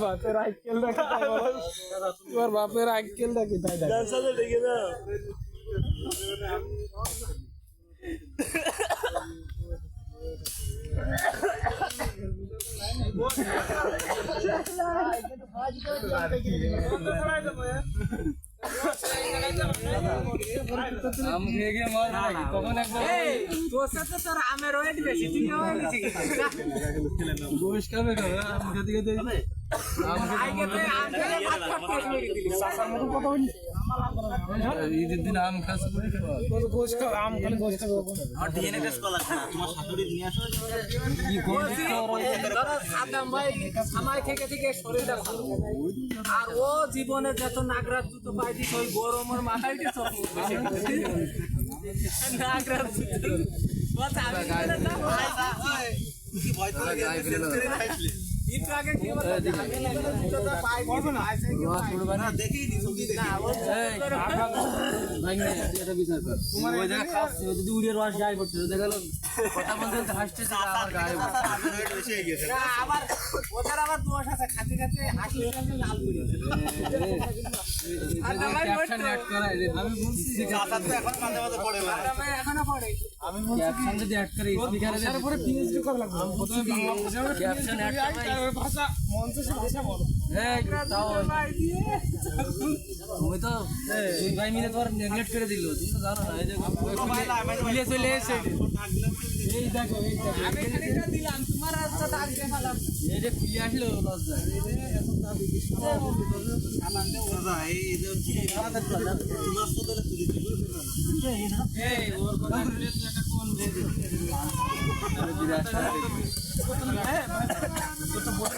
বাপের আইকেল দেখে তোমার বাপের আইকেল দেখে তাই দেখে না ঈদের দিন আম খাস গোশ খাও আম খালি গোশ খাবো আর ডিএনএ টেস্ট করা লাগবে তোমার শাশুড়ি নিয়ে আসো কি গোশ খাদাম ভাই আমায় থেকে শরীরটা ভালো আর ও জীবনে যত নাগরাত জুতো পাই দিস ওই গরমের মাথায় দিস নাগরাত জুতো বাস আমি না ভাই কি ভয় তো লাগে একটু আগে কি বলতো জুতোটা পাই দিস না আইছে কি না দেখেই নি ছবি দেখি না ভাই এটা বিচার কর তোমার ওই জায়গা খাস যদি উড়িয়ে রস গায় পড়ছে দেখালো কথা বলতে হাসতেছে আমার গায়ে বেশি হয়ে গেছে না আবার ওদের আবার দোষ আছে খাতে হাসি লাল করে আর আমার ক্যাপশন অ্যাড করা আমি বলছি চাচা তো এখন মাঝে মাঝে পড়ে ভাই এখনো পড়ে আমি বলছি ক্যাপশন যদি অ্যাড করে স্পিকারে এর উপরে পিএইচডি করা লাগবে আমি প্রথমে বাংলা ভাষা ক্যাপশন অ্যাড করে ভাষা মঞ্চে ভাষা বলো এই তাও তুমি তো দুই ভাই মিলে তোর নেগলেক্ট করে দিল তুমি তো জানো না এই যে মিলে চলে এসে এই দেখো আমি খানিকটা দিলাম তোমার রাস্তা দাগ দেখালাম এই যে খুলে আসলো লজ্জা এখন তা বিকিস সামান দে ওরা এই যে আমাদের তোমার তো ধরে তুলি এই ওর কথা বলে তুই একটা কোন দে দে তো বড়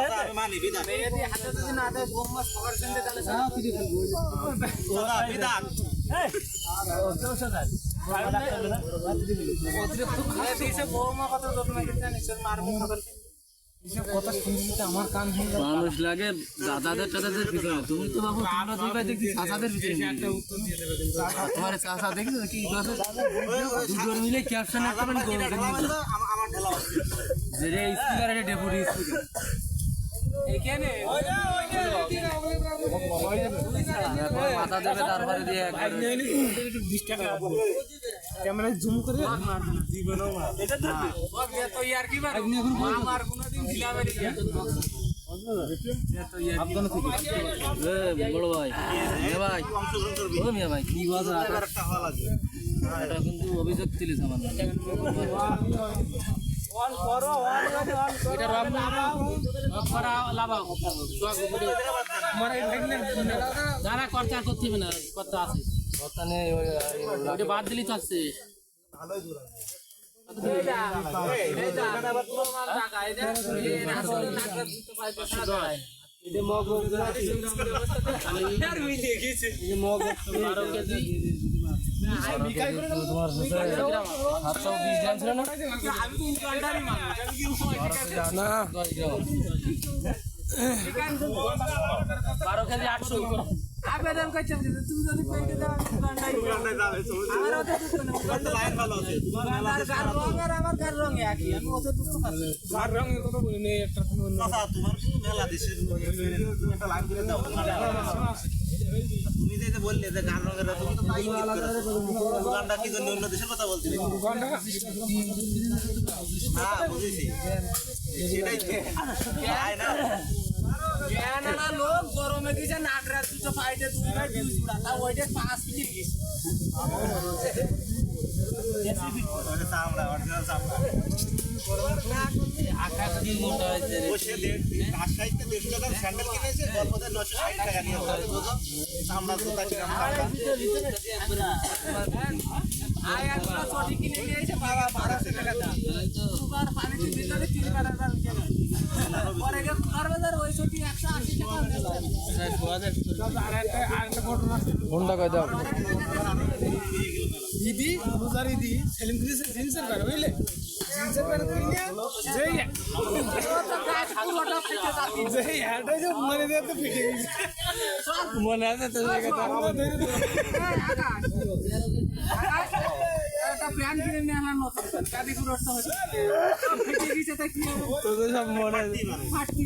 কথা মানি বিদাত এই হাতে যদি না দেয় বোম মাছ পকড় সেন্ডে তাহলে সারা ফিরে ফেলবো দাদা বিদাত এই চৌসাদার মানুষ লাগে দাদাদের টাদাদের পিছনে তুমি তো বাবু তোমরা দুই ভাই দেখছি চাচাদের পিছনে তোমার চাচা দেখি কি দুজন মিলে ক্যাপশন একটা মানে স্পিকার একটা ডেপুটি স্পিকার এখানে মাথা দেবে তারপরে দিয়ে ক্যামেরা জুম করে বড় ভাই ভাই ভাই কি কথা এটা কিন্তু অভিযোগ ছিল আমার যারা খরচা করতে হবে না কত আছে ওটা বাদ দিলেই তো আসছে বারো কেজি 800 আবেদন করছেন তুমি যদি পেটে দাও আমার কার রং একই আমি অত দুঃখ পাচ্ছি কার রঙের কথা বলি নেই একটা তোমার মেলা দেশের একটা লাইন করে দাও তুমি যে বললে যে গান রঙের তুমি তো তাই গানটা কি জন্য অন্য দেশের কথা বলছিলে হ্যাঁ বুঝেছি সেটাই না না লোক গরমে গেছে নাগরাজ দুটো ফাইটে দুই ভাই দুই চূড়া তা ওইটা 5 ফিট গেছে চামড়া অরিজিনাল চামড়া আকাশ দিন মোটা হয়েছে ও সে রাজশাহীতে 150 টাকার স্যান্ডেল কিনেছে গল্পতে 960 টাকা নিয়ে চামড়া জুতা কিরাম আয় একটা চটি কিনে নিয়েছে বাবা 1200 টাকা দাম সুপার পানিতে ভিতরে 3 টাকা দাম কেন পরে গিয়ে বাজার ওই চটি 180 টাকা ফোনটা কই দাও ইদি রোজার ইদি সেলিম দিছে জিন্সের প্যান্ট বুঝলে জিন্সের প্যান্ট কিনে যেই হ্যাটে যে মানে দিয়ে তো ফিটে গেছে মনে আছে তো একটা প্যান্ট কিনে নিয়ে আনার মতো কাদি পুরো হচ্ছে ফিটে গেছে তা কি হবে তোদের সব মনে আছে ফাটতি